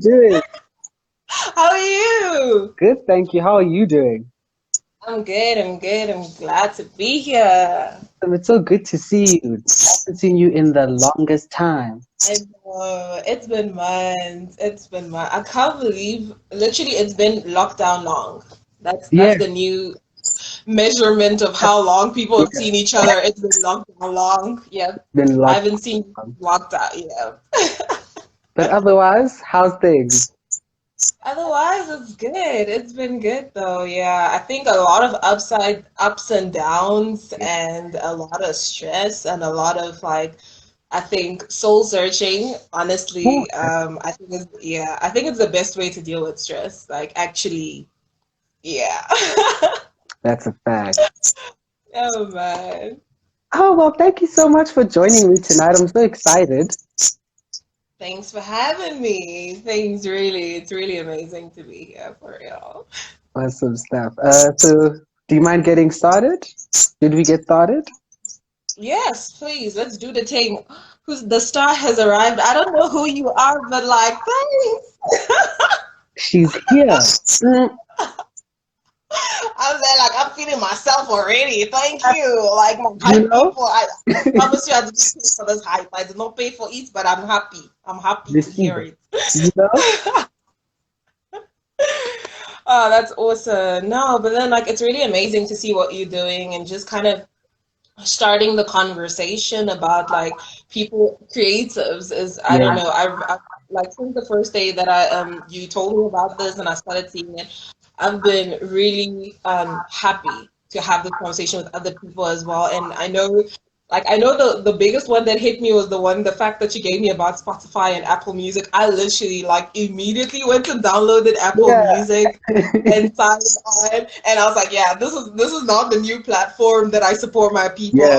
doing? How are you? Good, thank you. How are you doing? I'm good. I'm good. I'm glad to be here. It's so good to see you. I haven't seen you in the longest time. I know it's been months. It's been months. I can't believe literally it's been lockdown long. That's Yeah, the new measurement of how long people have yeah, seen each other. It's been lockdown long. Yeah. been I locked haven't seen down. lockdown. Yeah. But otherwise, how's things? Otherwise, it's good. It's been good though. Yeah, I think a lot of ups and downs, and a lot of stress, and a lot of I think soul searching. Oh, Honestly, I think I think it's the best way to deal with stress. Like actually, yeah. that's a fact. Oh man. Oh, well, thank you so much for joining me tonight. I'm so excited. Thanks for having me. It's really amazing to be here for real. Awesome stuff. So do you mind getting started? Should we get started? Yes, please, let's do the thing. Who's the star has arrived. I don't know who you are, but thanks. She's here. Mm, I'm there I'm feeling myself already. Thank you. Like my you hype know, people. I promise you I didn't pay for this hype. I did not pay for it, but I'm happy. I'm happy to receive hear it. it. You know? Oh, that's awesome. No, but then it's really amazing to see what you're doing and just kind of starting the conversation about people creatives is I don't Yeah, know I've like since the first day that I you told me about this and I started seeing it. I've been really happy to have this conversation with other people as well, and I know the biggest one that hit me was the fact that you gave me about Spotify and Apple Music. I literally immediately went and downloaded Apple yeah, Music and signed on, and I was like, yeah, this is not the new platform that I support my people yeah,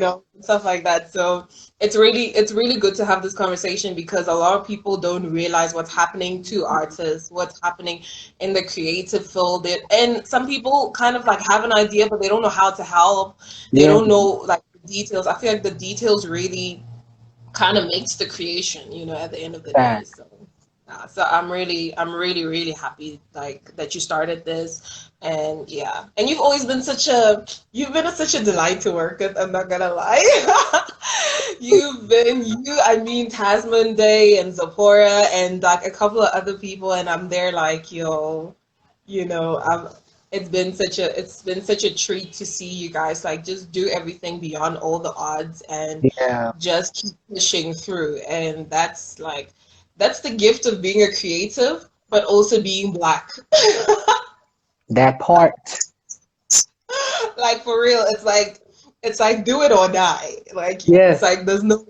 on, stuff like that. So it's really good to have this conversation because a lot of people don't realize what's happening to artists, what's happening in the creative field. And some people kind of have an idea, but they don't know how to help. They yeah. don't know the details. I feel like the details really kind of makes the creation, at the end of the day. Fact. So I'm really happy that you started this, and yeah, and you've been such a delight to work with. I'm not gonna lie. I mean, Tasman Day and Zipphora and a couple of other people, and I'm there yo, I'm. It's been such a treat to see you guys just do everything beyond all the odds and Yeah, just keep pushing through. And that's the gift of being a creative, but also being black. that part. For real, it's like do it or die. It's Yes, like there's no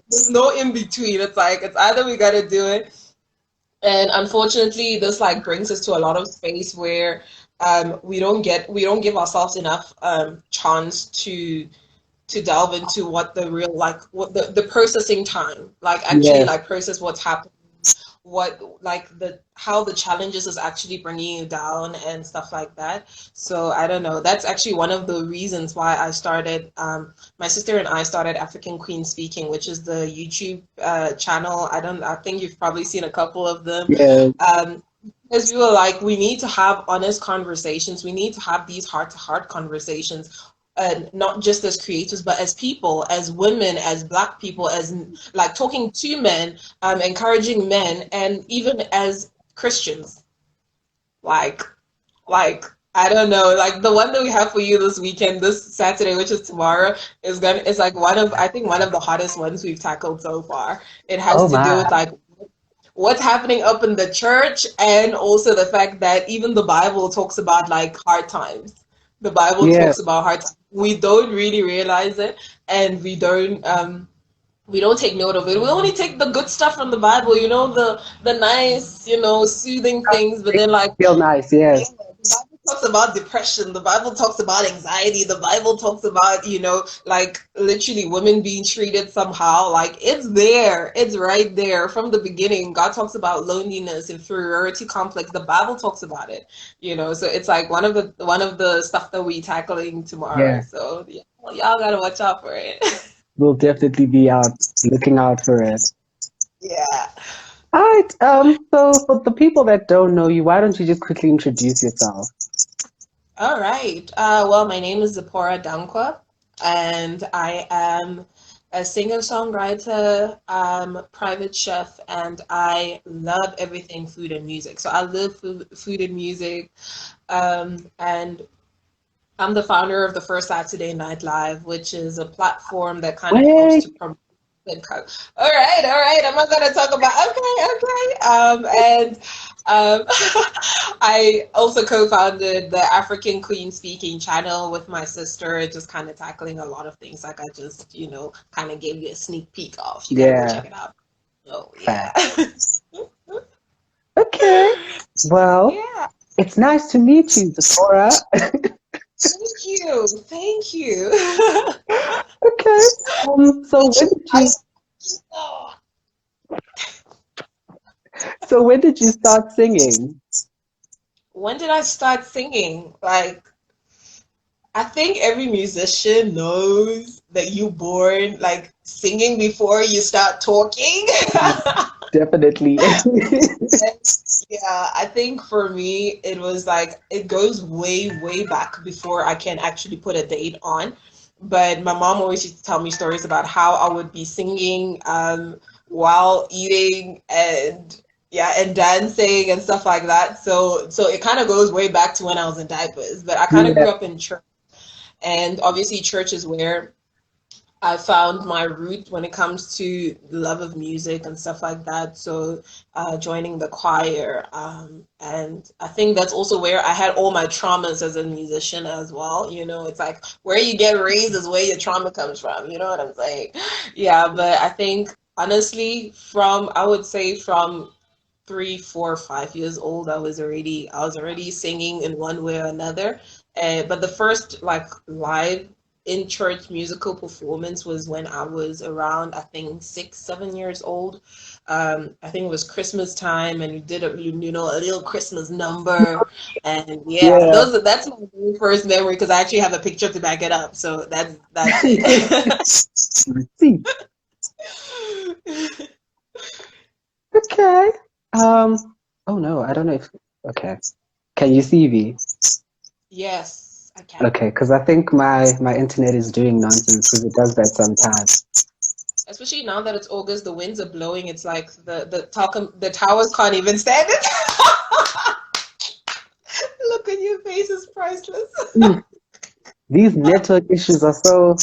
in between. It's it's either we gotta do it. And unfortunately, this brings us to a lot of space where we don't give ourselves enough chance to delve into what the real what the processing time actually yes, process what's happening, what the how the challenges is actually bringing you down and stuff like that. So I don't know, that's actually one of the reasons why I started my sister and I started African Queen Speaking, which is the YouTube channel. I think you've probably seen a couple of them. yes, um because we were we need to have honest conversations. We need to have these heart to heart conversations, not just as creators, but as people, as women, as black people, as talking to men, encouraging men, and even as Christians. Like, like I don't know, the one that we have for you this weekend, this Saturday, which is tomorrow, is one of I think one of the hottest ones we've tackled so far. It has oh to do my, with what's happening up in the church, and also the fact that even the Bible talks about hard times. The Bible yeah, talks about hard times. We don't really realize it, and we don't take note of it. We only take the good stuff from the Bible, the nice, soothing things, but then feel nice, yeah, yes. the Bible talks about depression. The Bible talks about anxiety. The Bible talks about, literally women being treated somehow. It's there. It's right there from the beginning. God talks about loneliness, inferiority complex. The Bible talks about it, So it's one of the stuff that we tackling tomorrow. Yeah, So yeah, y'all gotta watch out for it. we'll definitely be out looking out for it. Yeah. All right. So for the people that don't know you, why don't you just quickly introduce yourself? All right. Well, my name is Zipphora Danquah, and I am a singer-songwriter, private chef, and I love everything food and music. So I love food and music, and I'm the founder of the First Saturday Night Live, which is a platform that kind of helps Wait. to promote. All right. I'm not gonna talk about. Okay. And I also co-founded the African Queen Speaking channel with my sister, just kind of tackling a lot of things. Like I just, kind of gave you a sneak peek off. You gotta go Yeah. check it out. Oh yeah. Fact. Okay. Well, Yeah. it's nice to meet you, Zipporah. Thank you. Thank you. Okay. So when did I, you oh. so when did you start singing? When did I start singing? Like, I think every musician knows that you born like singing before you start talking. Definitely. Yeah, I think for me, it was like it goes way, way back before I can actually put a date on. But my mom always used to tell me stories about how I would be singing while eating and yeah, and dancing and stuff like that. So it kind of goes way back to when I was in diapers. But I kind of Yeah. grew up in church, and obviously church is where I found my root when it comes to love of music and stuff like that. So, joining the choir, and I think that's also where I had all my traumas as a musician as well. It's like where you get raised is where your trauma comes from. You know what I'm saying? Yeah, but I think honestly, I would say from 3, 4, 5 years old, I was already singing in one way or another. But the first like live in church musical performance was when I was around, I think 6, 7 years old. I think it was Christmas time, and we did a little Christmas number, and yeah, Yeah. that's my very first memory because I actually have a picture to back it up. So that's it. See. Okay. Oh no, I don't know if okay. Can you see me? Yes, I can. Okay, because I think my internet is doing nonsense because it does that sometimes. Especially now that it's August, the winds are blowing. It's like the towers can't even stand it. Look at your face is priceless. Mm, these network issues are so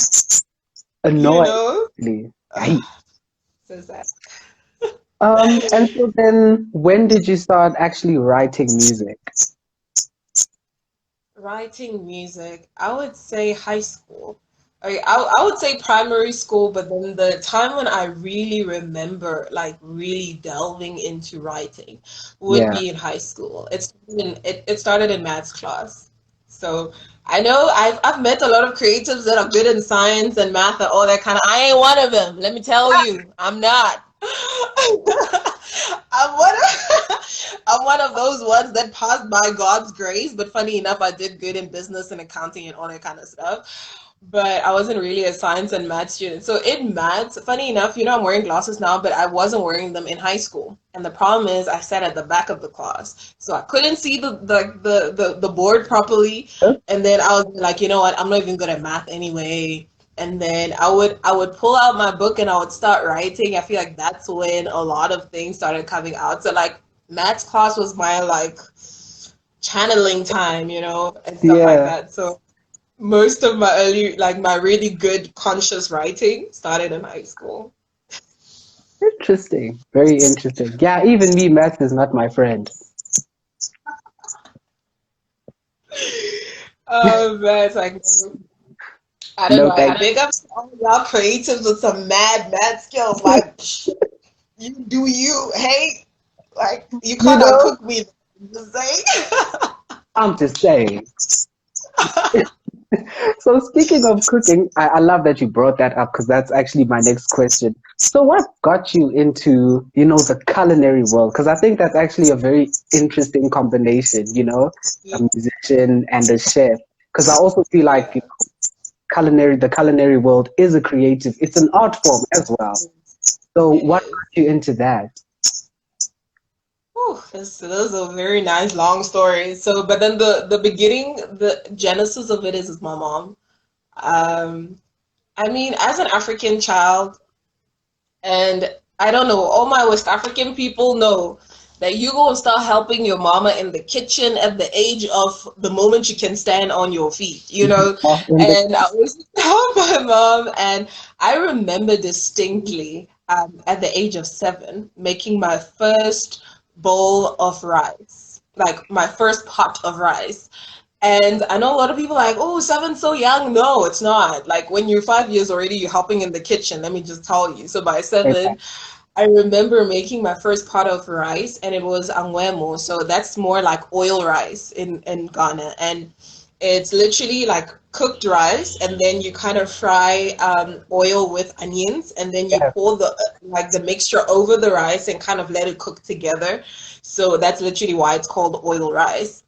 You annoying. know? Really. Ugh, Hey. so sad. And so then when did you start actually writing music? Writing music, I would say high school. I would say primary school, but then the time when I really remember, like really delving into writing, would Yeah. be in high school. It started in maths class. So I know I've met a lot of creatives that are good in science and math and all that kind of. I ain't one of them. Let me tell you, I'm not. I'm one of I'm one of those ones that passed by God's grace, but funny enough, I did good in business and accounting and all that kind of stuff. But I wasn't really a science and math student. So in maths, funny enough, I'm wearing glasses now, but I wasn't wearing them in high school. And the problem is I sat at the back of the class. So I couldn't see the board properly. And then I was like, you know what, I'm not even good at math anyway. And then I would pull out my book and I would start writing. I feel like that's when a lot of things started coming out. So like maths class was my like channeling time, and stuff like Yeah. that. So most of my early, like my really good conscious writing started in high school. Interesting. Very interesting. Yeah, even me, math is not my friend. Oh man, it's like I don't No, know. I thank big up to all y'all creatives with some mad math skills. Like you do you, hey, like you you can't know, uncook me. Just saying. I'm just saying. So speaking of cooking, I love that you brought that up because that's actually my next question. So what got you into, the culinary world? Because I think that's actually a very interesting combination, a musician and a chef. Because I also feel like Yeah. the culinary world is a creative, it's an art form as well. So It what is. got you into that? This is a very nice long story. So, but then the beginning, the genesis of it is my mom. Um, I mean, as an African child, and I don't know, all my West African people know that you go and start helping your mama in the kitchen at the age of the moment you can stand on your feet, you know? In the, And I was help my mom, and I remember distinctly at the age of 7 making my first bowl of rice, like my first pot of rice. And I know a lot of people are like, oh, 7's so young. No, it's not. Like when you're 5 years already, you're helping in the kitchen. Let me just tell you. So by 7, I remember making my first pot of rice, and it was angwemo. So that's more like oil rice in Ghana. And it's literally like cooked rice, and then you kind of fry oil with onions, and then you yeah. pour the like the mixture over the rice and kind of let it cook together. So that's literally why it's called oil rice.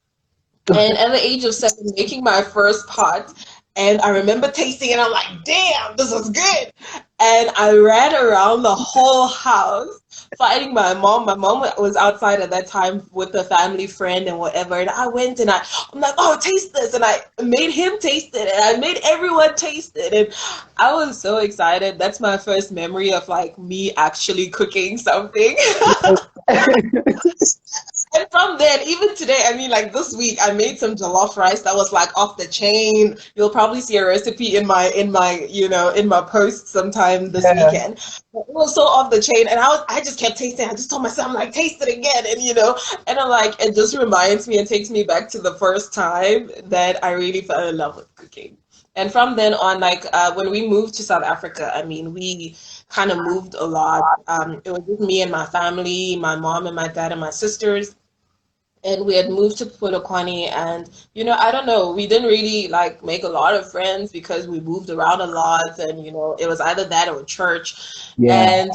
And at the age of 7, making my first pot, and I remember tasting it. I'm like, damn, this is good. And I ran around the whole house fighting my mom. My mom was outside at that time with a family friend and whatever. And I went and I'm like, oh, taste this. And I made him taste it, and I made everyone taste it. And I was so excited. That's my first memory of like me actually cooking something. And from then, even today, I mean, like this week, I made some jollof rice that was like off the chain. You'll probably see a recipe in my post sometime this Yeah. weekend. But it was so off the chain, and I just kept tasting. I just told myself, I'm like, taste it again, and and I'm like, it just reminds me and takes me back to the first time that I really fell in love with cooking. And from then on, like when we moved to South Africa, I mean, we kind of moved a lot. It was just me and my family, my mom and my dad and my sisters, and we had moved to Polokwane. And I don't know, we didn't really like make a lot of friends because we moved around a lot, and it was either that or church. Yeah. And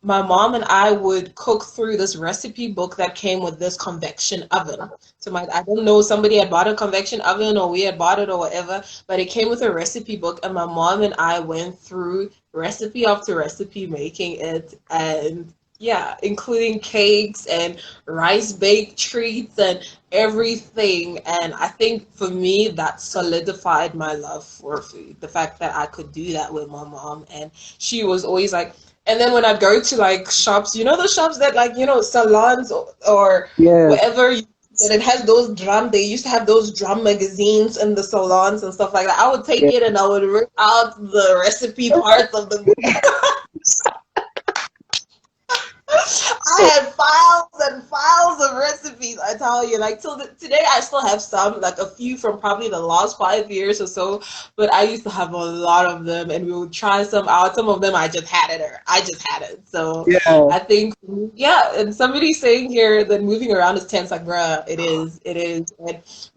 my mom and I would cook through this recipe book that came with this convection oven. So I don't know, somebody had bought a convection oven or we had bought it or whatever, but it came with a recipe book, and my mom and I went through recipe after recipe making it. And yeah, including cakes and rice baked treats and everything. And I think for me, that solidified my love for food. The fact that I could do that with my mom. And she was always like, and then when I'd go to like shops, the shops that like, salons or Yes. wherever and it has those they used to have those drum magazines in the salons and stuff like that. I would take Yeah. it and I would rip out the recipe parts of the I had files and files of recipes, I tell you. Like till today, I still have some, like a few from probably the last 5 years or so. But I used to have a lot of them, and we would try some out. Some of them I just had it, or I just had it. So Yeah. I think, yeah. And somebody saying here that moving around is tense, like, bruh, it is.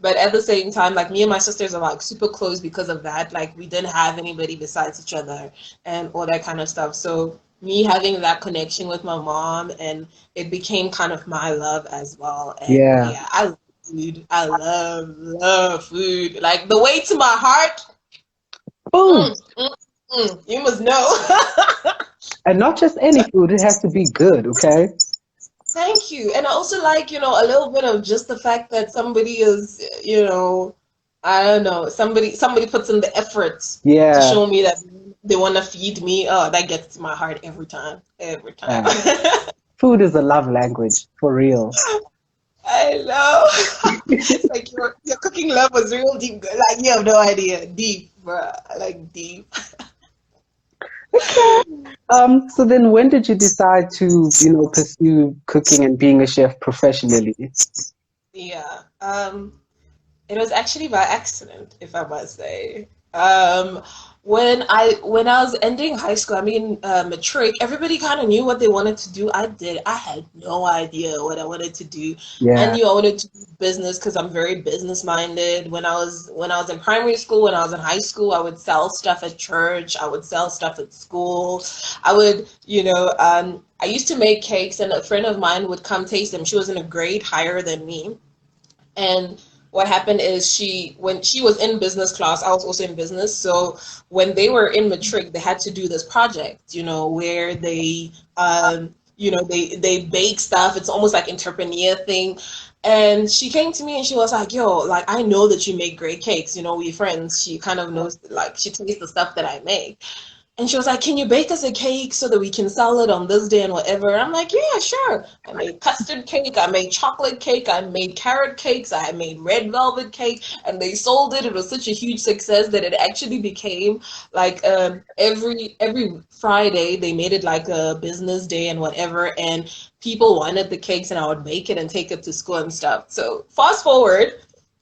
But at the same time, like me and my sisters are like super close because of that. Like we didn't have anybody besides each other and all that kind of stuff. So me having that connection with my mom, and it became kind of my love as well. And Yeah. yeah, I love food. I love food. Like the way to my heart. Food. Mm, mm, you must know. And not just any food, it has to be good, okay? Thank you. And I also like, a little bit of just the fact that somebody is, I don't know, somebody puts in the effort to Yeah. show me that they want to feed me. Oh, that gets to my heart every time. Every time. Yeah. Food is a love language, for real. I know. Like your cooking love was real deep. Like you have no idea. Deep, bruh. Like deep. Okay. So then when did you decide to, pursue cooking and being a chef professionally? Yeah. It was actually by accident, if I must say. Um, when I was ending high school, I mean matric, everybody kind of knew what they wanted to do. I did. I had no idea what I wanted to do. I Yeah. knew I wanted to do business because I'm very business minded. When I was in primary school, when I was in high school, I would sell stuff at church. I would sell stuff at school. I would, I used to make cakes, and a friend of mine would come taste them. She was in a grade higher than me. And what happened is when she was in business class, I was also in business. So when they were in matric, they had to do this project, where they they bake stuff. It's almost like entrepreneur thing. And she came to me and she was like, yo, like, I know that you make great cakes. We friends. She kind of knows, like, she tastes the stuff that I make. And she was like, can you bake us a cake so that we can sell it on this day and whatever? I'm like, yeah, sure. I made custard cake, I made chocolate cake, I made carrot cakes, I made red velvet cake, and they sold it. It was such a huge success that it actually became like every Friday they made it like a business day and whatever, and people wanted the cakes and I would make it and take it to school and stuff. So fast forward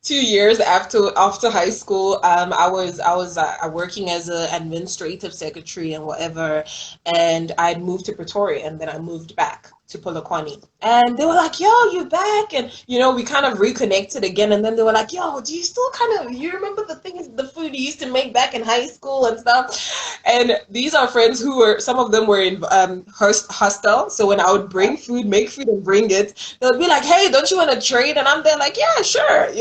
2 years after high school, I was working as an administrative secretary and whatever, and I'd moved to Pretoria, and then I moved back to Polokwane, and they were like, "Yo, you back?" And we kind of reconnected again, and then they were like, "Yo, do you still you remember the things, the food you used to make back in high school and stuff?" And these are friends who were, some of them were in hostel, so when I would bring food, make food, and bring it, they'll be like, "Hey, don't you want to trade?" And I'm there like, "Yeah, sure."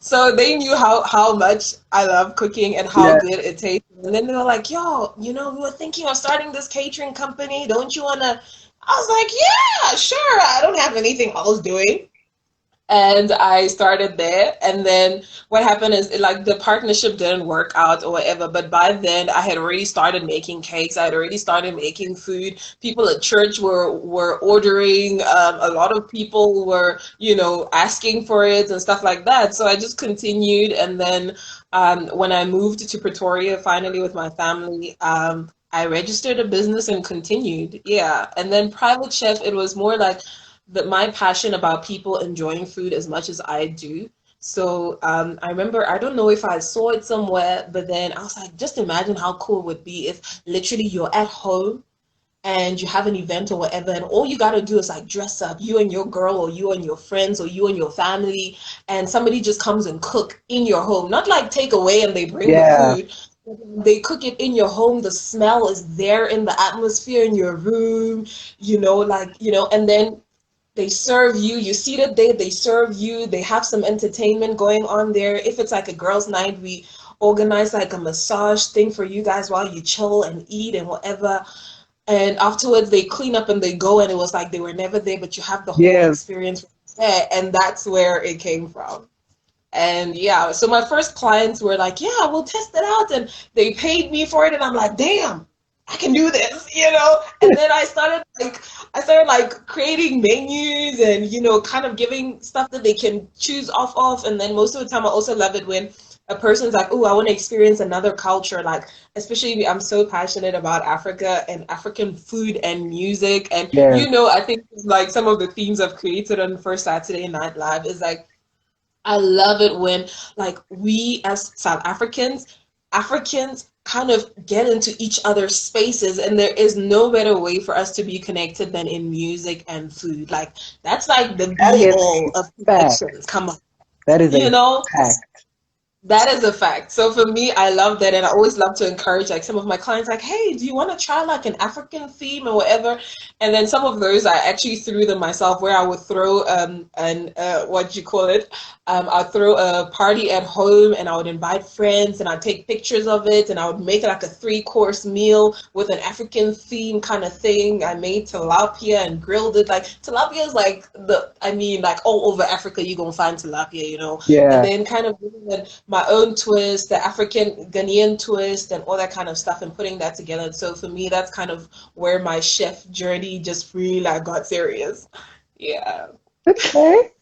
So they knew how much I love cooking and how Yeah. good it tastes. And then they were like, "Yo, we were thinking of starting this catering company. Don't you want to?" I was like, "Yeah, sure. I don't have anything else doing." And I started there. And then what happened is, like, the partnership didn't work out or whatever. But by then I had already started making cakes. I had already started making food. People at church were ordering. A lot of people were, asking for it and stuff like that. So I just continued. And then when I moved to Pretoria finally with my family, I registered a business and continued. Yeah. And then private chef, it was more like my passion about people enjoying food as much as I do. So I remember, I don't know if I saw it somewhere, but then I was like, just imagine how cool it would be if literally you're at home and you have an event or whatever, and all you got to do is like dress up, you and your girl, or you and your friends, or you and your family, and somebody just comes and cook in your home. Not like take away and they bring the Yeah. food. They cook it in your home. The smell is there in the atmosphere in your room, and then they serve you. You see that they serve you. They have some entertainment going on there. If it's like a girls' night, we organize like a massage thing for you guys while you chill and eat and whatever. And afterwards, they clean up and they go, and it was like they were never there, but you have the whole Yes. experience there, and that's where it came from. And yeah, so my first clients were like, "Yeah, we'll test it out," and they paid me for it, and I'm like, "Damn, I can do this." And then I started like creating menus and kind of giving stuff that they can choose off of. And then most of the time I also love it when a person's like, "Oh, I want to experience another culture," like, especially I'm so passionate about Africa and African food and music. And Yes. I think like some of the themes I've created on First Saturday Night Live is like, I love it when, like, we as South Africans kind of get into each other's spaces, and there is no better way for us to be connected than in music and food. Like, that's like the That be is all a of fact. connections. Come on, That is you a know? fact. That is a fact. So for me, I love that, and I always love to encourage like some of my clients, like, "Hey, do you want to try like an African theme or whatever?" And then some of those I actually threw them myself, where I would throw an what do you call it? I'd throw a party at home, and I would invite friends, and I'd take pictures of it, and I would make like a 3-course meal with an African theme kind of thing. I made tilapia and grilled it. Like, tilapia is like like all over Africa, you're gonna find tilapia. And Yeah. then kind of giving it my own twist, the African Ghanaian twist, and all that kind of stuff, and putting that together. So for me, that's kind of where my chef journey just really like got serious. Yeah. Okay.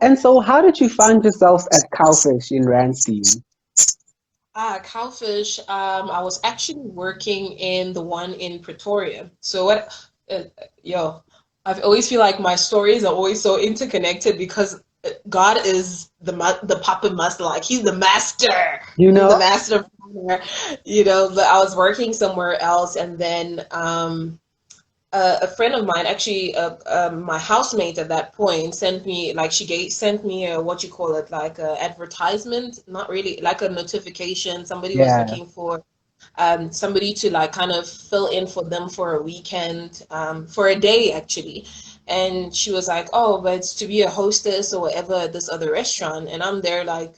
And so how did you find yourself at Cowfish in Randstad? Cowfish. I was actually working in the one in Pretoria. So what? Uh, yo, I always feel like my stories are always so interconnected because God is the puppet master. Like, he's the master. You He's the know? master planner. But I was working somewhere else, and then a friend of mine, actually, my housemate at that point, sent me, like, sent me a, what you call it, like a advertisement, not really, like a notification. Somebody was Yeah. looking for somebody to like kind of fill in for them for a weekend, for a day actually. And she was like, "Oh, but it's to be a hostess or whatever at this other restaurant." And I'm there like,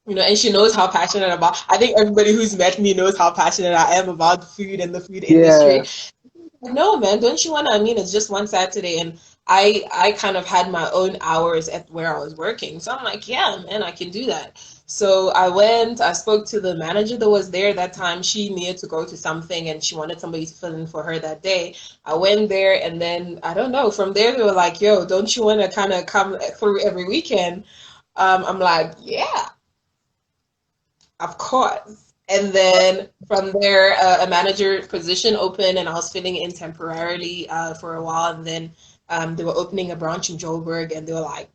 and she knows how passionate about, I think everybody who's met me knows how passionate I am about food and the food Yeah. industry. No, man, don't you want to? I mean, it's just one Saturday, and I kind of had my own hours at where I was working. So I'm like, yeah, man, I can do that. So I went, I spoke to the manager that was there that time. She needed to go to something and she wanted somebody to fill in for her that day. I went there, and then I don't know, from there they were like, yo, don't you want to kind of come through every weekend? I'm like, yeah, of course. And then from there, a manager position opened, and I was filling in temporarily for a while. And then they were opening a branch in Joburg, and they were like,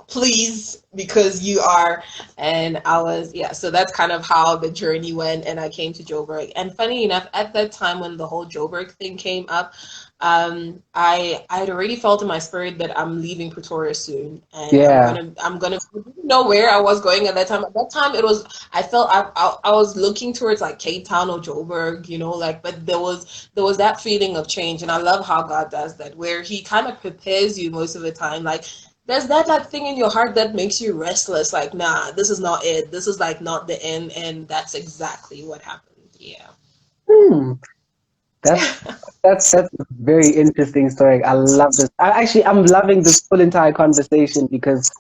please, because you are. And I was, yeah. So that's kind of how the journey went, and I came to Joburg. And funny enough, at that time when the whole Joburg thing came up, I had already felt in my spirit that I'm leaving Pretoria soon, and Yeah. I'm gonna I didn't know where I was going at that time. At that time, it was I felt I was looking towards like Cape Town or Joburg, like, but there was that feeling of change, and I love how God does that, where He kind of prepares you most of the time, like. There's that like thing in your heart that makes you restless, like, nah, this is not it. This is like not the end, and that's exactly what happened. Yeah. Hmm. That's that's a very interesting story. I love this. I'm loving this whole entire conversation because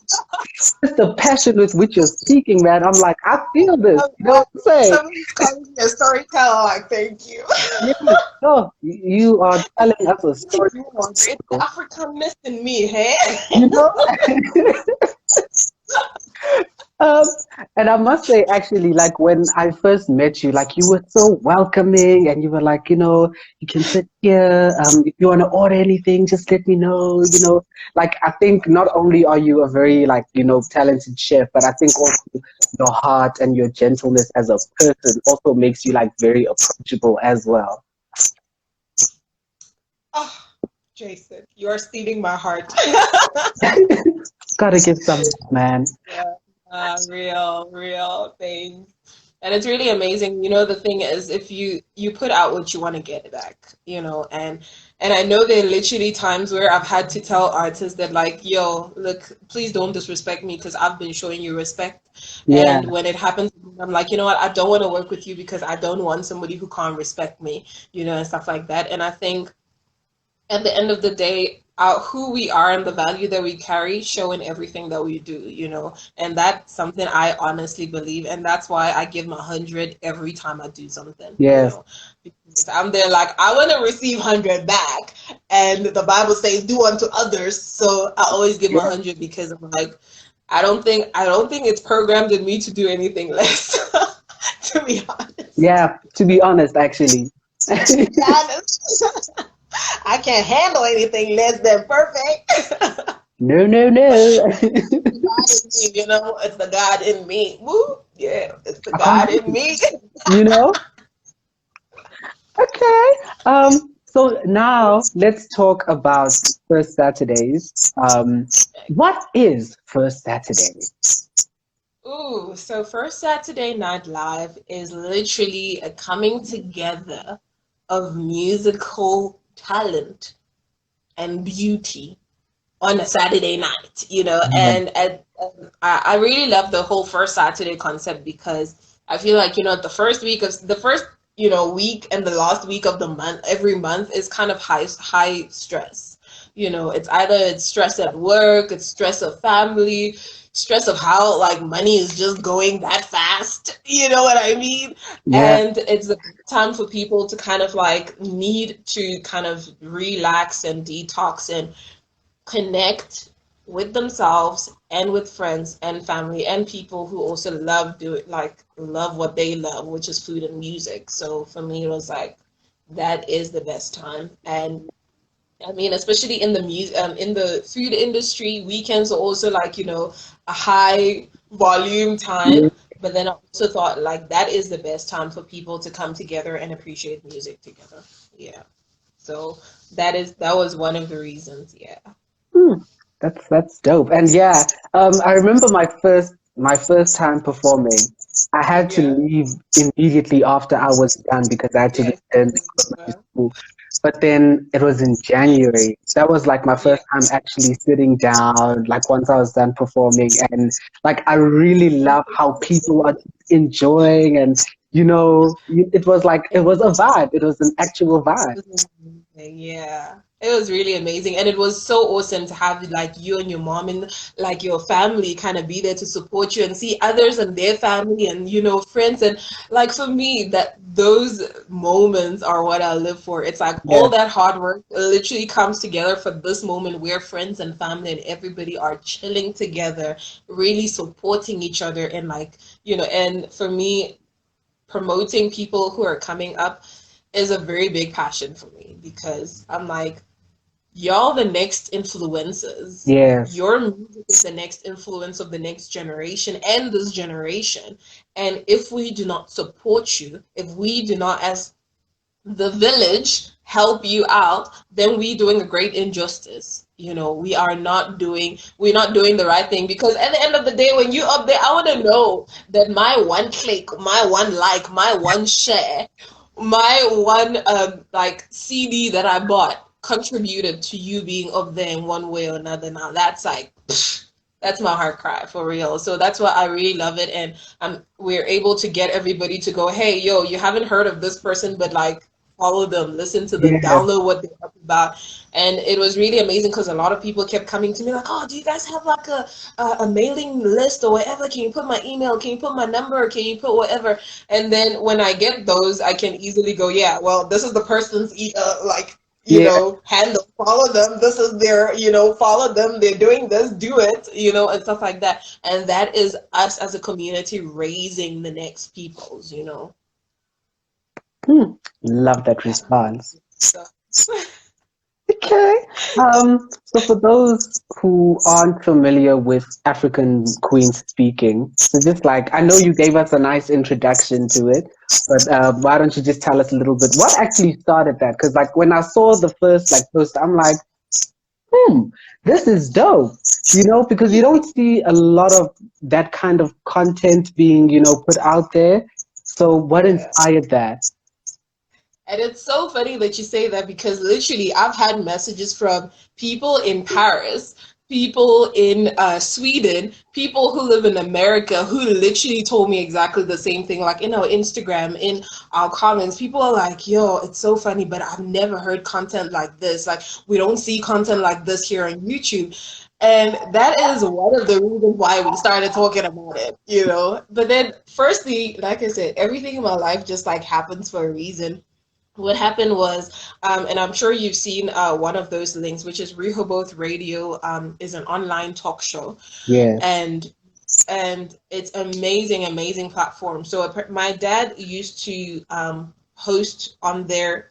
just the passion with which you're speaking, man. I'm like, I feel this. Oh, You know what I'm saying? somebody's calling me a storyteller. Like, thank you. Yeah. No, you are telling us a story. It's the Africanness in me, hey? You know? Um, and I must say, actually, like when I first met you, like you were so welcoming, and you were like, you can sit here. If you want to order anything, just let me know. Like I think not only are you a very like talented chef, but I think also your heart and your gentleness as a person also makes you like very approachable as well. Oh, Jason, you are stealing my heart. Gotta give some, man. Yeah, real, real things. And it's really amazing. The thing is, if you put out what you want to get back, and I know there are literally times where I've had to tell artists that like, yo, look, please don't disrespect me because I've been showing you respect. Yeah, And when it happens, I'm like, you know what, I don't want to work with you because I don't want somebody who can't respect me, and stuff like that. And I think at the end of the day, who we are and the value that we carry show in everything that we do, and that's something I honestly believe, and that's why I give my 100 every time I do something, yes, because I'm there like I want to receive 100 back, and the Bible says do unto others, so I always give my yeah, 100 because I'm like, I don't think it's programmed in me to do anything less, to be honest. yeah. To be honest, actually. To be honest. I can't handle anything less than perfect. No, no, no. God in me, it's the God in me. Woo! Yeah, it's the Um, God in me. you know? Okay. So now let's talk about First Saturdays. What is First Saturday? Ooh, so First Saturday Night Live is literally a coming together of musical talent and beauty on a Saturday night, Yeah. and I really love the whole first Saturday concept because I feel like, the first week and the last week of the month, every month is kind of high stress. It's stress at work, it's stress of family, stress of how like money is just going that fast. You know what I mean? Yeah. And it's a time for people to kind of like need to kind of relax and detox and connect with themselves and with friends and family and people who also love what they love, which is food and music. So for me, it was like that is the best time. And I mean, especially in the in the food industry, weekends are also like, a high volume Yeah. time. But then I also thought like that is the best time for people to come together and appreciate music together. Yeah. So that was one of the reasons. Yeah. Hmm. That's dope. And yeah, I remember my first time performing. I had to Yeah. leave immediately after I was done because I had to Yes. return to school. But then it was in January. That was like my Yeah. first time actually sitting down, like once I was done performing. And like, I really love how people are enjoying and, it was like, it was a vibe. It was an actual vibe. It was amazing. Yeah. It was really amazing. And it was so awesome to have like you and your mom and like your family kind of be there to support you and see others and their family and friends. And like for me, that those moments are what I live for. It's like Yeah. all that hard work literally comes together for this moment where friends and family and everybody are chilling together, really supporting each other and and for me, promoting people who are coming up is a very big passion for me because I'm like, y'all the next influences. Yes. Your music is the next influence of the next generation and this generation. And if we do not support you, if we do not, as the village, help you out, then we doing a great injustice. We're not doing the right thing because at the end of the day, when you up there, I want to know that my one click, my one like, my one share, my one like CD that I bought contributed to you being up there in one way or another. Now that's like that's my heart cry for real. So that's why I really love it, and we're able to get everybody to go, hey, yo, you haven't heard of this person, but like follow them, listen to them, Yes. download what they're up about, and it was really amazing because a lot of people kept coming to me like, oh, do you guys have like a mailing list or whatever? Can you put my email? Can you put my number? Can you put whatever? And then when I get those, I can easily go, yeah, well, this is the person's like Yeah. handle, follow them, this is their, follow them, they're doing this, do it, and stuff like that. And that is us as a community raising the next peoples. Hmm. Love that Yeah. response. So, Okay. So for those who aren't familiar with African Queen speaking, so just like I know you gave us a nice introduction to it, but why don't you just tell us a little bit what actually started that? Because like when I saw the first like post, I'm like, hmm, this is dope. Because you yeah. don't see a lot of that kind of content being, put out there. So what Yeah. inspired that? And it's so funny that you say that because literally I've had messages from people in Paris, people in Sweden, people who live in America who literally told me exactly the same thing. Like in our Instagram, in our comments, people are like, yo, it's so funny, but I've never heard content like this. Like, we don't see content like this here on YouTube. And that is one of the reasons why we started talking about it. But then, firstly, like I said, everything in my life just like happens for a reason. What happened was, and I'm sure you've seen one of those links, which is Rehoboth Radio, is an online talk show, Yes. and it's amazing, amazing platform. So my dad used to host on their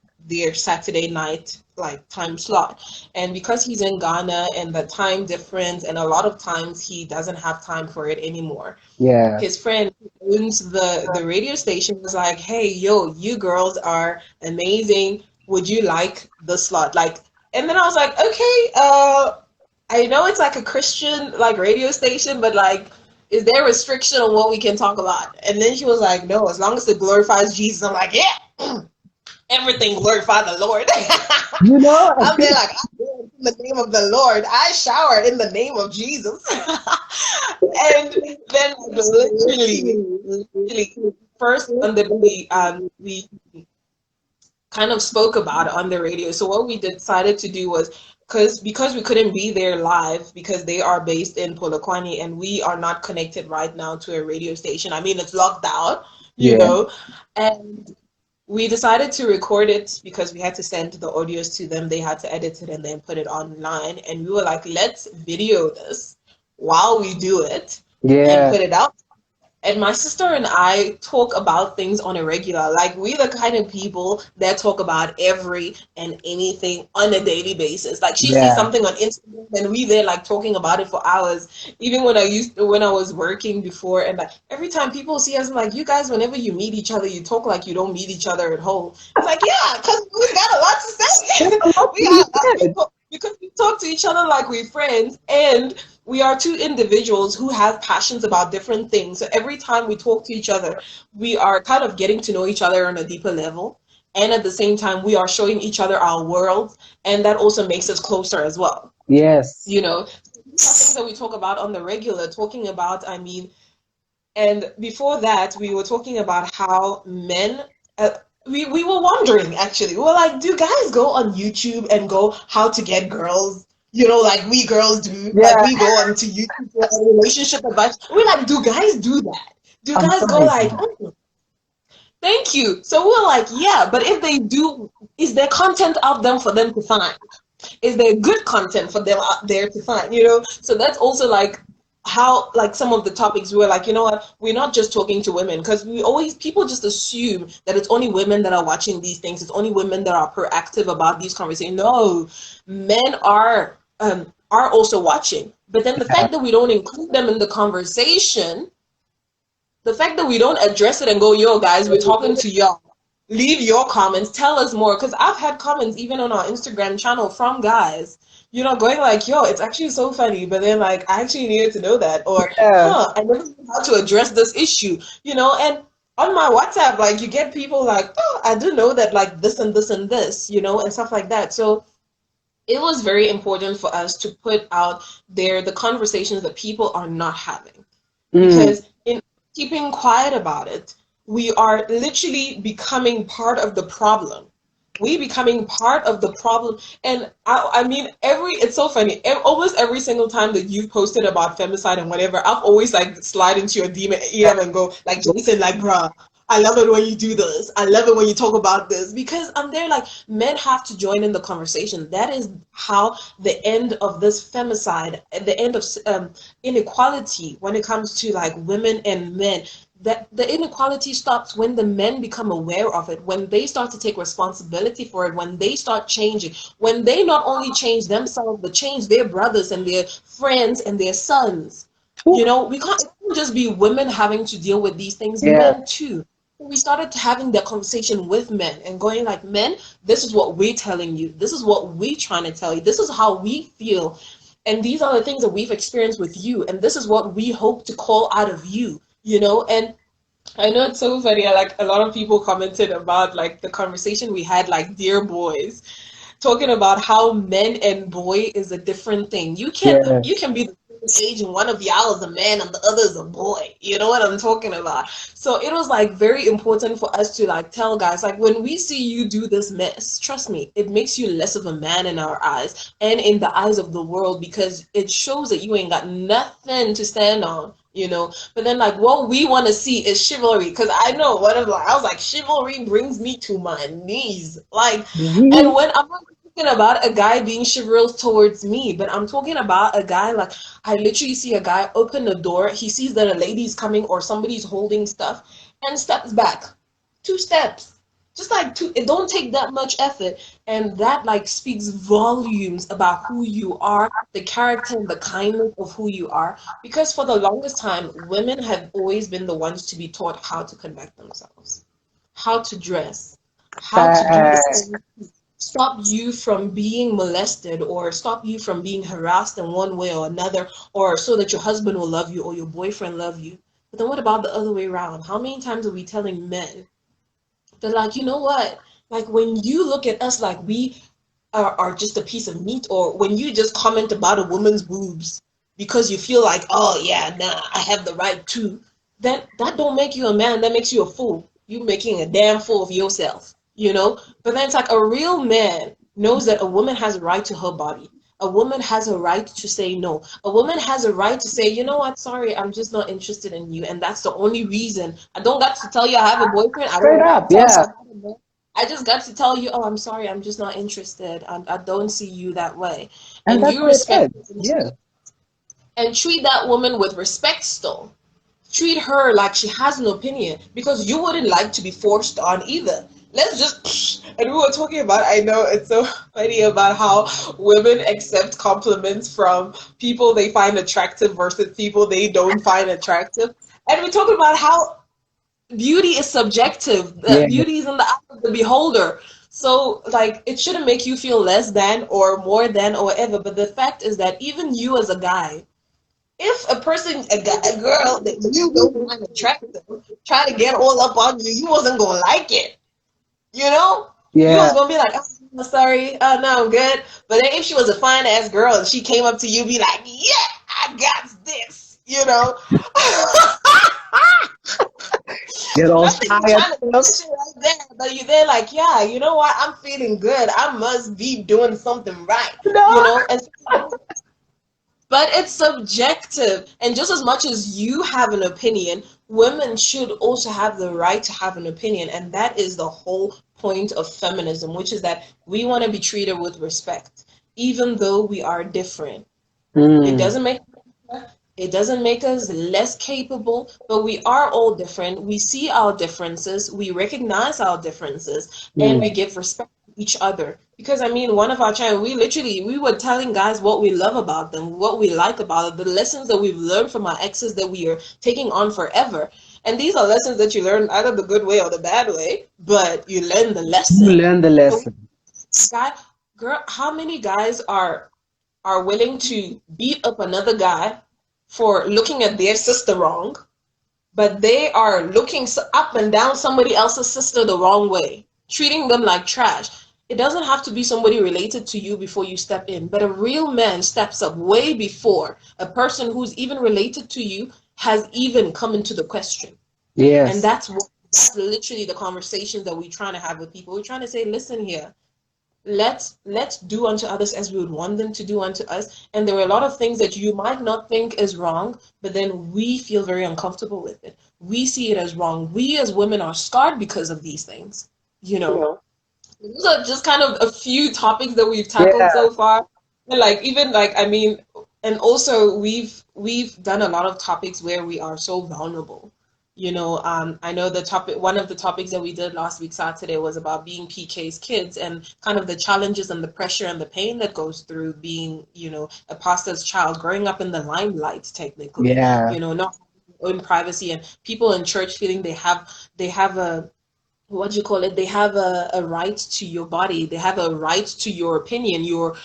Saturday night like time slot, and because he's in Ghana and the time difference, and a lot of times he doesn't have time for it anymore, Yeah. his friend who owns the radio station was like, "Hey, yo, you girls are amazing. Would you like the slot?" Like, and then I was like, "Okay, I know it's like a Christian like radio station, but like, is there a restriction on what we can talk about?" And then she was like, "No, as long as it glorifies Jesus." I'm like, "Yeah, everything glorify the Lord." You know, I'm there like, I do it in the name of the Lord. I shower in the name of Jesus. And then literally, first on the we kind of spoke about it on the radio. So what we decided to do was because we couldn't be there live because they are based in Polokwane and we are not connected right now to a radio station. I mean, it's locked out, you yeah. know, and we decided to record it because we had to send the audios to them. They had to edit it and then put it online. And we were like, let's video this while we do it and Yeah. put it out. And my sister and I talk about things on a regular. Like, we're the kind of people that talk about every and anything on a daily basis. Like, she sees Yeah. something on Instagram and we there like talking about it for hours. Even when I was working before, and like every time people see us, I'm like, you guys, whenever you meet each other, you talk like you don't meet each other at home. It's like, yeah, because we got a lot to There's say. a lot we to be got we said. talk, because we talk to each other like we're friends, and we are two individuals who have passions about different things. So every time we talk to each other, we are kind of getting to know each other on a deeper level. and at the same time we are showing each other our world, and that also makes us closer as well. Yes. You know, these are things that we talk about on the regular, talking about, I mean, and before that, we were talking about how men, we were wondering actually, we were like, do guys go on YouTube and go how to get girls? You know, like we girls do, like Yeah. we go onto YouTube for relationship advice. We're like, do guys do that? Do I'm guys sure go they like, do. oh, thank you? So we're like, yeah, but if they do, is there content out there for them to find? Is there good content for them out there to find, you know? So that's also like how, like, some of the topics we were like, you know what, we're not just talking to women, because we always, people just assume that it's only women that are watching these things, it's only women that are proactive about these conversations. No, men are also watching, but then the Yeah. fact that we don't include them in the conversation, the fact that we don't address it and go, yo guys, we're talking to y'all, leave your comments, tell us more, because I've had comments even on our Instagram channel from guys, you know, going like, yo, it's actually so funny, but then like I actually needed to know that, or Yeah. I never knew how to address this issue, you know. And on my WhatsApp, like, you get people like, oh, I didn't know that, like, this and this and this, you know, and stuff like that. So it was very important for us to put out there the conversations that people are not having, Mm. because in keeping quiet about it, we are literally becoming part of the problem. We becoming part of the problem. And I mean, it's so funny. Almost every single time that you've posted about femicide and whatever, I've always like slide into your DM and go like, Jvsn, like, bruh, I love it when you do this. I love it when you talk about this, because I'm there like, men have to join in the conversation. That is how the end of this femicide, the end of inequality when it comes to like women and men, that the inequality stops when the men become aware of it, when they start to take responsibility for it, when they start changing, when they not only change themselves but change their brothers and their friends and their sons. You Oof. know, it can't just be women having to deal with these things, Yeah. men too. We started having that conversation with men and going like, men, this is what we're telling you, this is what we're trying to tell you, this is how we feel, and these are the things that we've experienced with you, and this is what we hope to call out of you, you know. And I know it's so funny, like a lot of people commented about like the conversation we had, like, dear boys, talking about how men and boy is a different thing. You Yes. can be the same age and one of y'all is a man and the other is a boy. You know what I'm talking about? So it was like very important for us to like tell guys, like, when we see you do this mess, trust me, it makes you less of a man in our eyes and in the eyes of the world, because it shows that you ain't got nothing to stand on. You know, but then like what we want to see is chivalry, because I know what I was like, chivalry brings me to my knees, like. And Mhm. when I'm not talking about a guy being chivalrous towards me, but I'm talking about a guy, like, I literally see a guy open the door, he sees that a lady's coming or somebody's holding stuff, and steps back 2 steps, just like two. It don't take that much effort, and that like speaks volumes about who you are, the character and the kindness of who you are. Because for the longest time, women have always been the ones to be taught how to conduct themselves, how to dress, how to do the Fact. things, stop you from being molested or stop you from being harassed in one way or another, or so that your husband will love you or your boyfriend love you. But then what about the other way around? How many times are we telling men that, like, you know what, like, when you look at us like we are just a piece of meat, or when you just comment about a woman's boobs because you feel like, oh yeah, nah, I have the right to, then that don't make you a man, that makes you a fool. You making a damn fool of yourself, you know. But then it's like, a real man knows that a woman has a right to her body, a woman has a right to say no, a woman has a right to say, you know what, sorry, I'm just not interested in you, and that's the only reason. I don't got to tell you I have a boyfriend, I Straight don't got to up. tell you Yeah. I'm not a man. I just got to tell you, oh, I'm sorry, I'm just not interested. I don't see you that way. And And that's you how it respect is. Yeah. and treat that woman with respect still. Treat her like she has an opinion, because you wouldn't like to be forced on either. Let's just, and we were talking about, I know it's so funny about how women accept compliments from people they find attractive versus people they don't find attractive. And we're talking about how beauty is subjective. Yeah. Beauty is in the eye of the beholder. So, like, it shouldn't make you feel less than or more than or whatever. But the fact is that even you as a guy, if a person, a girl that you don't find attractive, try to get all up on you, you wasn't gonna like it. You know, you Yeah. was gonna be like, oh, I'm sorry, oh no, I'm good. But then if she was a fine ass girl and she came up to you, be like, yeah, I got this. You know, Get all nothing shy at trying to stuff. push it right there, but you they're like, yeah, you know what? I'm feeling good. I must be doing something right. You No. know, and but it's subjective. And just as much as you have an opinion, women should also have the right to have an opinion. And that is the whole point of feminism, which is that we want to be treated with respect, even though we are different. It Mm, doesn't make it doesn't make us less capable, but we are all different. We see our differences, we recognize our differences, and we mm. give respect to each other. Because I mean, one of our channel, we were telling guys what we love about them, what we like about it, the lessons that we've learned from our exes that we are taking on forever. And these are lessons that you learn either the good way or the bad way, but you learn the You lesson. learn the So, lesson. guy, girl, how many guys are willing to beat up another guy for looking at their sister wrong, but they are looking up and down somebody else's sister the wrong way, treating them like trash. It doesn't have to be somebody related to you before you step in, but a real man steps up way before a person who's even related to you has even come into the question. And Yes. that's literally the conversation that we're trying to have with people. We're trying to say, listen here, let's do unto others as we would want them to do unto us. And there are a lot of things that you might not think is wrong, but then we feel very uncomfortable with it. We see it as wrong. We as women are scarred because of these things, you know. These are just kind of a few topics that we've tackled Yeah. so far. And like even like I mean, and also we've done a lot of topics where we are so vulnerable. You know, I know one of the topics that we did last week Saturday was about being PK's kids and kind of the challenges and the pressure and the pain that goes through being, you know, a pastor's child, growing up in the limelight, technically, Yeah. you know, not in privacy, and people in church feeling they have a what do you call it, they have a right to your body, they have a right to your opinion, your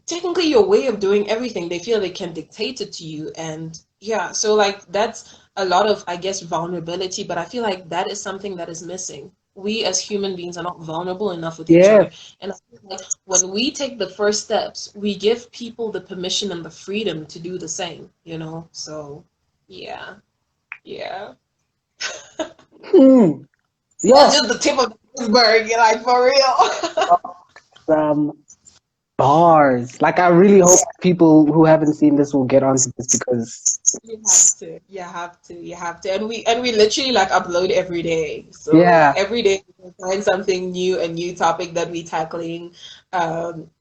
technically your way of doing everything. They feel they can dictate it to you. And yeah, so like that's a lot of, I guess, vulnerability, but I feel like that is something that is missing. We as human beings are not vulnerable enough with each other. Yes. And I feel like when we take the first steps, we give people the permission and the freedom to do the same, you know. So yeah, yeah. Hmm. That's Yo. just the tip of the iceberg, like for real. Um, bars. Like I really hope people who haven't seen this will get onto this because You have to, you have to, you have to. And we literally like upload every day. So yeah. every day we find something new, a new topic that we tackling,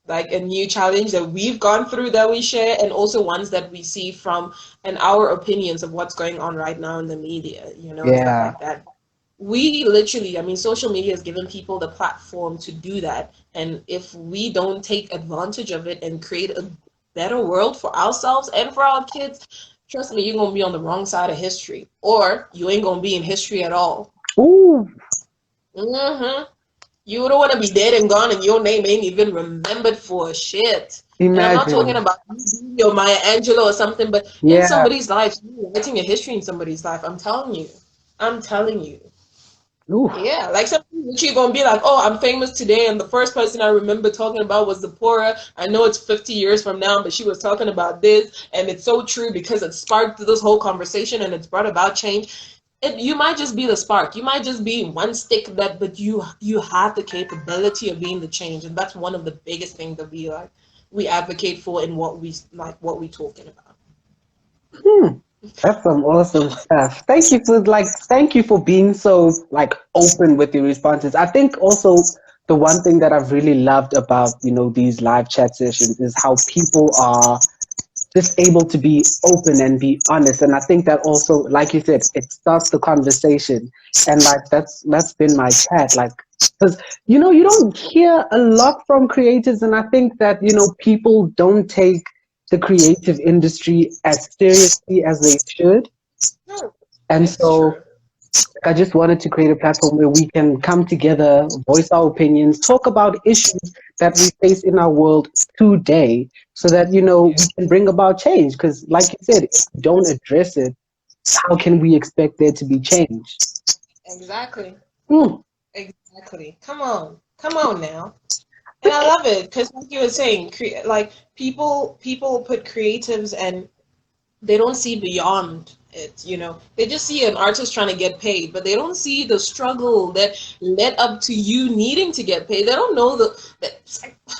like a new challenge that we've gone through that we share, and also ones that we see from and our opinions of what's going on right now in the media, you know, and stuff Yeah. like that. We literally, I mean, social media has given people the platform to do that. And if we don't take advantage of it and create a better world for ourselves and for our kids, trust me, you're going to be on the wrong side of history. Or you ain't going to be in history at all. Ooh. hmm You don't want to be dead and gone and your name ain't even remembered for shit. And I'm not talking Imagine. about you being your Maya Angelou or something, but in Yeah. somebody's life, you're writing a history in somebody's life. I'm telling you. I'm telling you. Ooh. Yeah, like some people you're gonna be like, oh, I'm famous today, and the first person I remember talking about was Zipphora. I know it's 50 years from now, but she was talking about this, and it's so true because it sparked this whole conversation and it's brought about change. You might just be the spark. You might just be one stick that, but you have the capability of being the change, and that's one of the biggest things that we advocate for in what we talking about. Hmm. That's some awesome stuff. Thank you for being so like open with your responses. I think also the one thing that I've really loved about, these live chat sessions is how people are just able to be open and be honest. And I think that also, like you said, it starts the conversation. And like that's been my chat. Like, because you don't hear a lot from creatives, and I think that people don't take the creative industry as seriously as they should. Hmm, And it's so true. I just wanted to create a platform where we can come together, voice our opinions, talk about issues that we face in our world today so that, we can bring about change. Because, like you said, if we don't address it, how can we expect there to be change? Exactly. Hmm. Exactly. Come on now. And I love it because, like you were saying, like people put creatives and they don't see beyond it, you know. They just see an artist trying to get paid, but they don't see the struggle that led up to you needing to get paid. They don't know that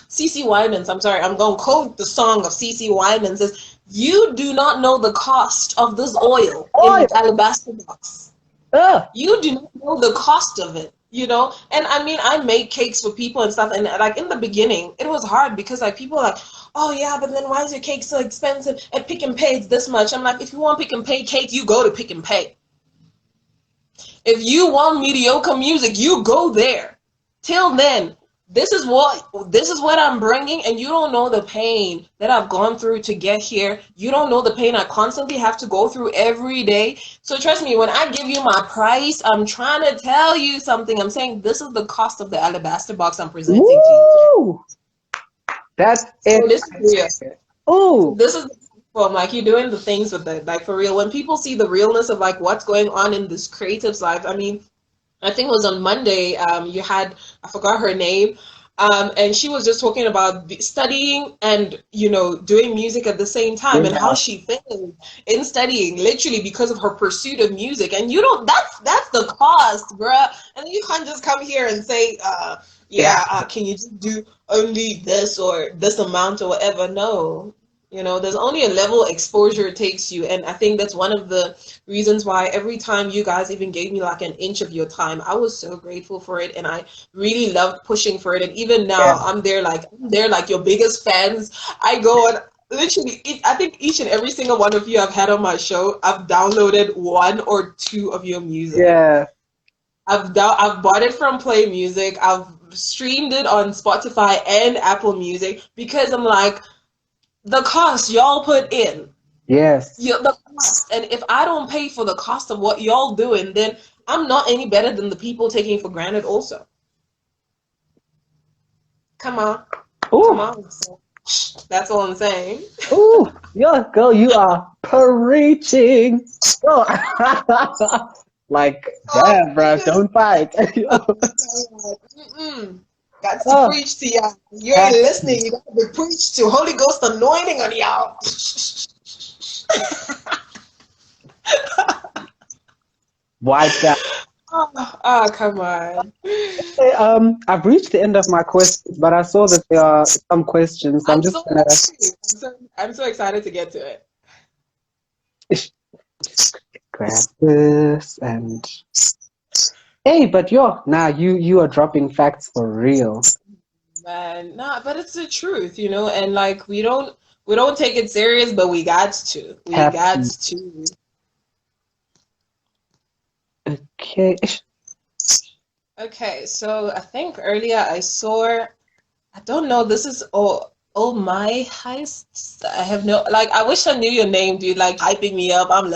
CC Wyman's, I'm sorry, I'm going to quote the song of CC Wyman says, "You do not know the cost of this oil Oh, in alabaster box. yeah. You do not know the cost of it." You know, and I mean, I make cakes for people and stuff, and like in the beginning, it was hard because like people are like, oh yeah, but then why is your cake so expensive? At Pick and Pay, it's this much. I'm like, if you want Pick and Pay cake, you go to Pick and Pay. If you want mediocre music, you go there. Till then, this is what I'm bringing, and you don't know the pain that I've gone through to get here. You don't know the pain I constantly have to go through every day. So trust me, when I give you my price, I'm trying to tell you something. I'm saying this is the cost of the alabaster box I'm presenting to you today. Woo! That's So it. this is real. Oh, This is the platform, like you're doing the things with it, like for real. When people see the realness of like what's going on in this creative's life, I mean, I think it was on Monday. You had, I forgot her name, and she was just talking about studying and doing music at the same time, and how yeah, she failed in studying literally because of her pursuit of music. And you don't. That's the cost, bruh. And you can't just come here and say, yeah, yeah, can you just do only this or this amount or whatever? No. There's only a level exposure takes you, and I think that's one of the reasons why every time you guys even gave me like an inch of your time, I was so grateful for it, and I really loved pushing for it. And even now, yeah. I'm there like your biggest fans. I go on literally. I think each and every single one of you I've had on my show, I've downloaded one or two of your music. Yeah. I've bought it from Play Music. I've streamed it on Spotify and Apple Music because I'm like, the cost y'all put in, Yes. the cost. And if I don't pay for the cost of what y'all doing, then I'm not any better than the people taking for granted also. Come on. Come Oh, on. So, that's all I'm saying. oh, yeah, girl, you are preaching. Oh. Like, Oh, damn, bro, goodness. don't fight. Mm-mm. Got to Oh, preach to y'all. You ain't have listening. to. You got to be preached to. Holy Ghost anointing on y'all. Wipe that. Oh, come on. Hey, I've reached the end of my questions, but I saw that there are some questions. So I'm I'm just so gonna happy. I'm so excited to get to it. grab this and hey, but yo, now you are dropping facts for real. Man, nah, but it's the truth. And like we don't take it serious, but we got to. We Have got to. to. Okay. Okay, so I think earlier I saw, I don't know, this is my heist. I have no, like, I wish I knew your name, dude. Like hyping me up. I'm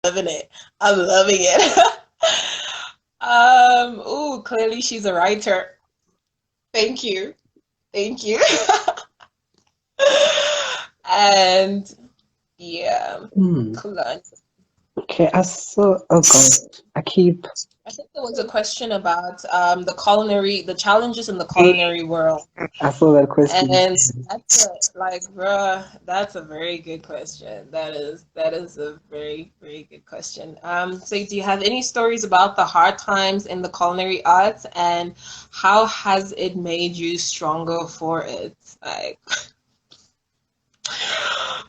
loving it. I'm loving it. Ooh, clearly she's a writer. Thank you. Thank you. And yeah, Hmm. hold on. Okay, I saw. Oh God, I keep. I think there was a question about the challenges in the culinary world. I saw that question. And bruh, that's a very good question. That is a very, very good question. So do you have any stories about the hard times in the culinary arts, and how has it made you stronger for it? Like,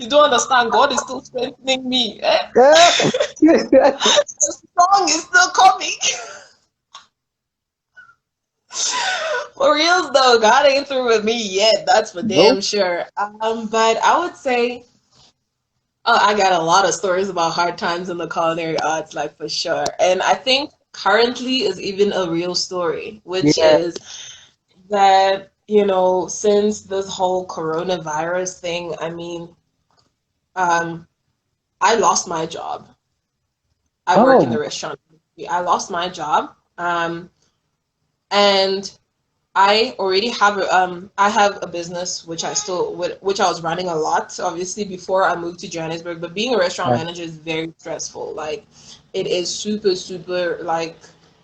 you don't understand, God is still strengthening me. Eh? Yeah. The song is still coming. For reals though, God ain't through with me yet. That's for damn Nope. sure. But I would say, oh, I got a lot of stories about hard times in the culinary arts, like for sure. And I think currently is even a real story, which Yeah. is that, since this whole coronavirus thing, I mean, um, I lost my job. I work in the Oh. restaurant industry. I lost my job. And I have a business which I was running a lot, obviously, before I moved to Johannesburg. But being a restaurant Yeah. manager is very stressful. Like, it is super, super, like,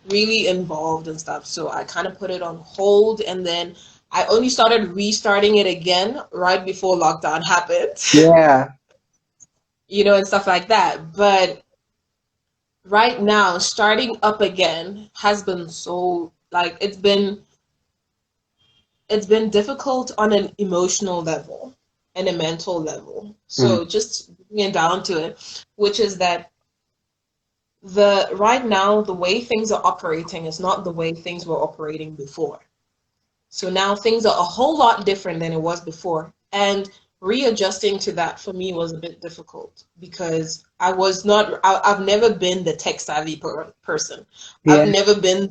really involved and stuff. So I kind of put it on hold, and then I only started restarting it again right before lockdown happened, Yeah. and stuff like that. But right now, starting up again has been so like it's been difficult on an emotional level and a mental level. Mm. So just bringing it down to it, which is that the right now the way things are operating is not the way things were operating before. So now things are a whole lot different than it was before. And readjusting to that for me was a bit difficult because I've never been the tech savvy person. I've Yeah. never been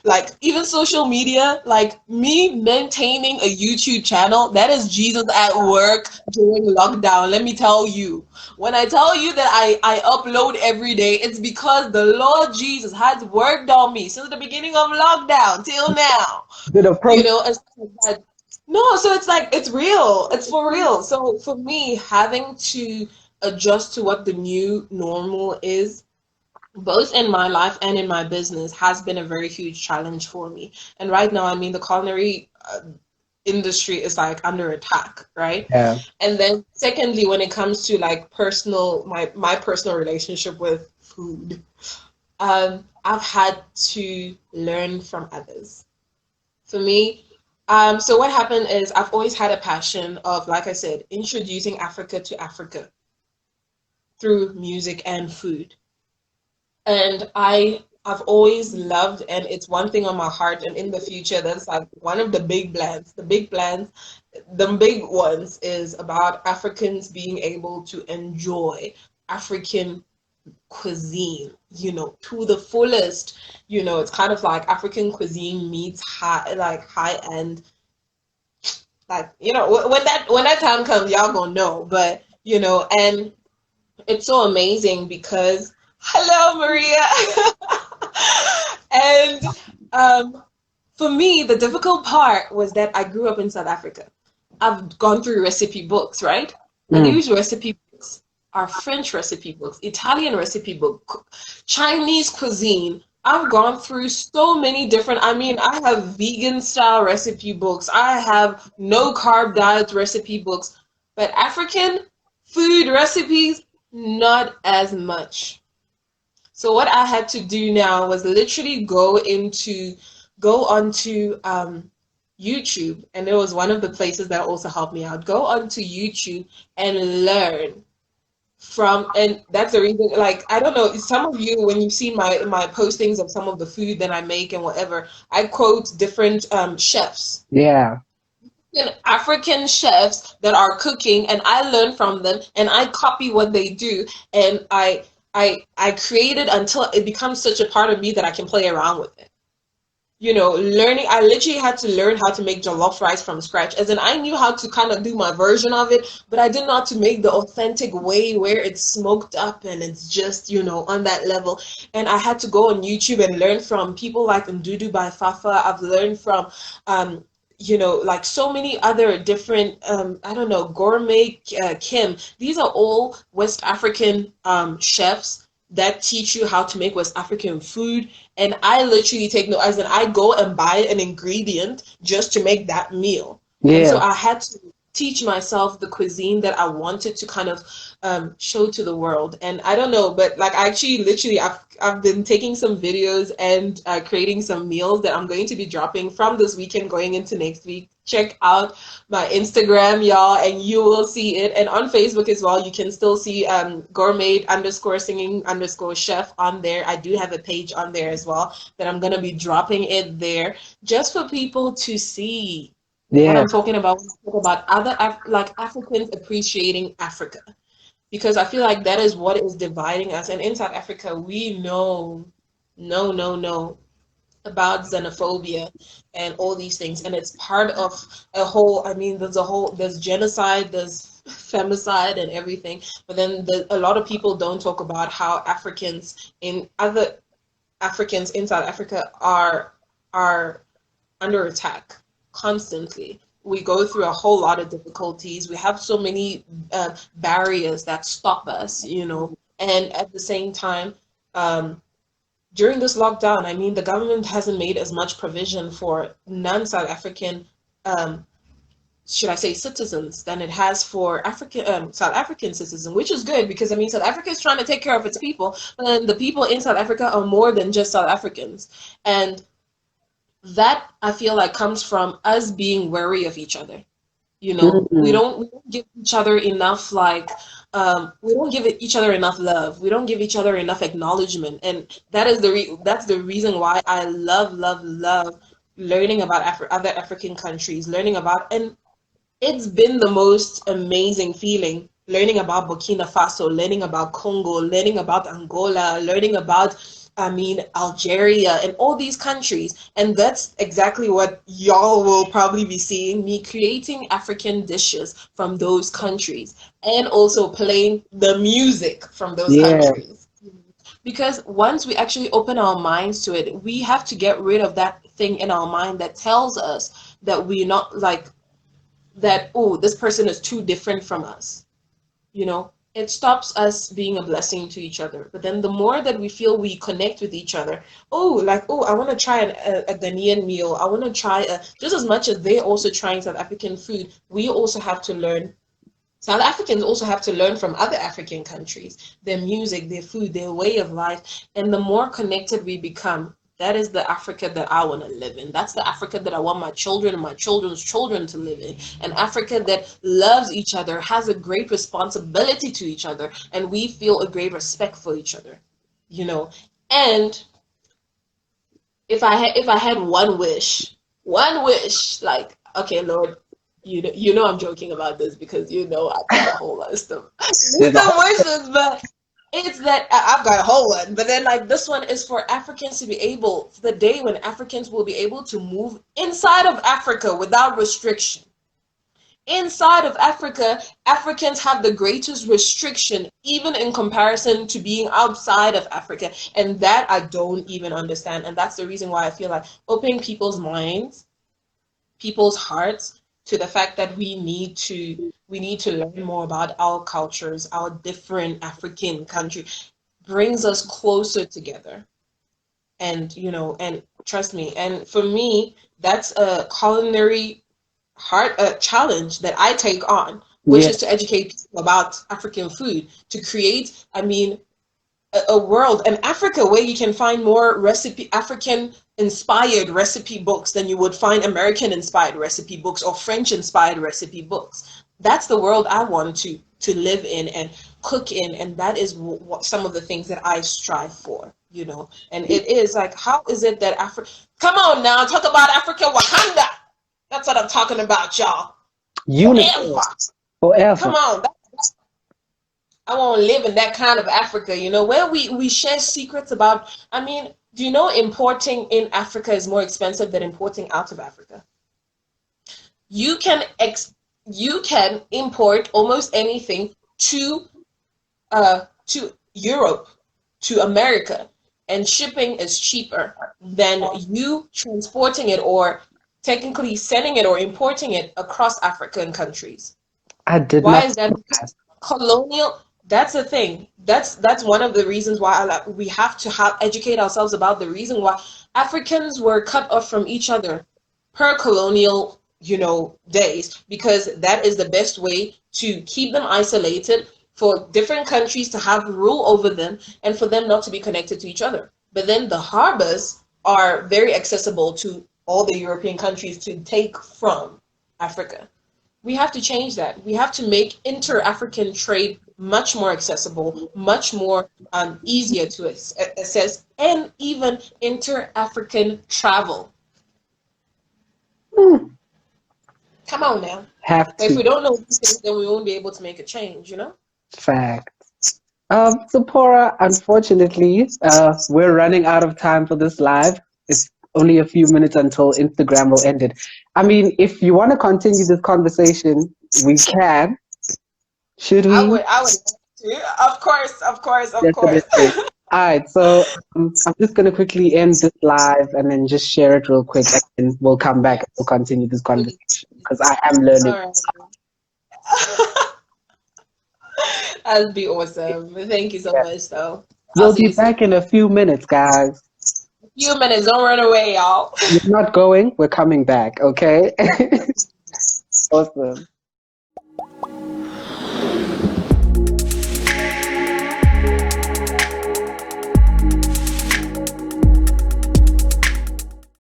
like, even social media, like me maintaining a YouTube channel, that is Jesus at work during lockdown. Let me tell you. When I tell you that I upload every day, it's because the Lord Jesus has worked on me since the beginning of lockdown till now, Bit of and stuff like that. No, so it's like it's real. It's for real. So for me, having to adjust to what the new normal is, both in my life and in my business, has been a very huge challenge for me. And right now, I mean, the culinary industry is like under attack, right? yeah. And then secondly, when it comes to like my personal relationship with food, I've had to learn from others. For me, so what happened is I've always had a passion of, like I said, introducing Africa to Africa through music and food. And I've always loved, and it's one thing on my heart, and in the future, that's like one of the big plans. The big ones is about Africans being able to enjoy African cuisine, to the fullest. It's kind of like African cuisine meets high end, like, when that time comes, y'all gonna know. But and it's so amazing because, hello, Maria. And for me, the difficult part was that I grew up in South Africa. I've gone through recipe books, right? And Mm. these recipe books are French recipe books, Italian recipe book, Chinese cuisine. I've gone through so many different, I mean, I have vegan style recipe books. I have no carb diet recipe books, but African food recipes, not as much. So what I had to do now was literally go onto YouTube, and it was one of the places that also helped me out. Go onto YouTube and learn from, and that's the reason. Like, I don't know, some of you, when you've seen my postings of some of the food that I make and whatever, I quote different chefs, Yeah. African chefs that are cooking, and I learn from them and I copy what they do, and I create it until it becomes such a part of me that I can play around with it. Learning, I literally had to learn how to make jollof rice from scratch. As in, I knew how to kind of do my version of it, but I didn't know how to make the authentic way where it's smoked up and it's just, on that level. And I had to go on YouTube and learn from people like Ndudu by Fafa. I've learned from, like so many other different, I don't know, Gourmet Kim. These are all West African chefs that teach you how to make West African food. And I literally take note, as in I go and buy an ingredient just to make that meal. And so Yeah. I had to teach myself the cuisine that I wanted to kind of show to the world. And I don't know, but like, I actually literally I've been taking some videos and creating some meals that I'm going to be dropping from this weekend going into next week. Check out my Instagram, y'all, and you will see it. And on Facebook as well, you can still see gourmet underscore singing underscore chef on there. I do have a page on there as well that I'm gonna be dropping it there just for people to see what Yeah. I'm talking about when I talk about like Africans appreciating Africa. Because I feel like that is what is dividing us. And in South Africa, we know, no, about xenophobia and all these things, and it's part of a whole, I mean, there's genocide, there's femicide and everything, but then a lot of people don't talk about how other Africans in South Africa are under attack constantly. We go through a whole lot of difficulties. We have so many barriers that stop us, and at the same time, um, during this lockdown, I mean, the government hasn't made as much provision for non-South African, um, should I say, citizens than it has for South African citizens, which is good because I mean, South Africa is trying to take care of its people, but then the people in South Africa are more than just South Africans, and that I feel like comes from us being wary of each other. You know, Mm. we don't give each other enough like we don't give each other enough love. We don't give each other enough acknowledgement, and that's the reason why I love learning about other African countries, learning about, and it's been the most amazing feeling learning about Burkina Faso, learning about Congo, learning about Angola, learning about, I mean, Algeria and all these countries. And that's exactly what y'all will probably be seeing me creating African dishes from those countries and also playing the music from those Yeah. countries. Because once we actually open our minds to it, we have to get rid of that thing in our mind that tells us that we're not like that, oh, this person is too different from us. You know, it stops us being a blessing to each other. But then the more that we feel we connect with each other, oh, like, oh, I want to try a Ghanaian meal. I want to try just as much as they're also trying South African food, we also have to learn. South Africans also have to learn from other African countries, their music, their food, their way of life. And the more connected we become, that is the Africa that I want to live in. That's the Africa that I want my children and my children's children to live in. An Africa that loves each other, has a great responsibility to each other, and we feel a great respect for each other. You know, and if I had one wish, like, okay, Lord, you know I'm joking about this because you know I've got a whole list of There's a whole wishes, but it's that I've got a whole one. But then like this one is for Africans to be able, the day when Africans will be able to move inside of Africa without restriction. Inside of Africa, Africans have the greatest restriction, even in comparison to being outside of Africa. And that I don't even understand. And that's the reason why I feel like opening people's minds, people's hearts to the fact that we need to learn more about our cultures, our different African countries, brings us closer together. And you know, and trust me, and for me, that's a culinary hard challenge that I take on, which yeah. is to educate people about African food, to create, I mean, a world, an Africa where you can find more African inspired recipe books than you would find American inspired recipe books or French inspired recipe books. That's the world I want to live in and cook in, and that is what some of the things that I strive for, you know. And it is like, how is it that Africa? Come on now, talk about Africa Wakanda. That's what I'm talking about, y'all. Unity Forever. forever. Come on. I want to live in that kind of Africa, you know, where we share secrets about. I mean, do you know importing in Africa is more expensive than importing out of Africa? You can you can import almost anything to Europe, to America, and shipping is cheaper than you transporting it or technically sending it or importing it across African countries. I did Why not is that? know Because that. colonial. That's the thing. That's one of the reasons why we have to educate ourselves about the reason why Africans were cut off from each other per colonial, you know, days, because that is the best way to keep them isolated, for different countries to have rule over them, and for them not to be connected to each other. But then the harbors are very accessible to all the European countries to take from Africa. We have to change that. We have to make inter-African trade much more accessible, much more easier to assess, and even inter-African travel. Hmm. Come on now. Have But if to. we don't know these things, then we won't be able to make a change, you know? Fact. Zipporah, unfortunately, we're running out of time for this live. It's only a few minutes until Instagram will end it. I mean, if you want to continue this conversation, we can. Should we? I would love to. Of course, of course, of course. Definitely. All right, so I'm just going to quickly end this live and then just share it real quick, and then we'll come back and we'll continue this Please, conversation because I please. am learning. All right. That'd be awesome. Thank you so much, though. I'll We'll see be you soon. back in a few minutes, guys. Few minutes. Don't run away, y'all. We're not going, we're coming back, okay? Awesome.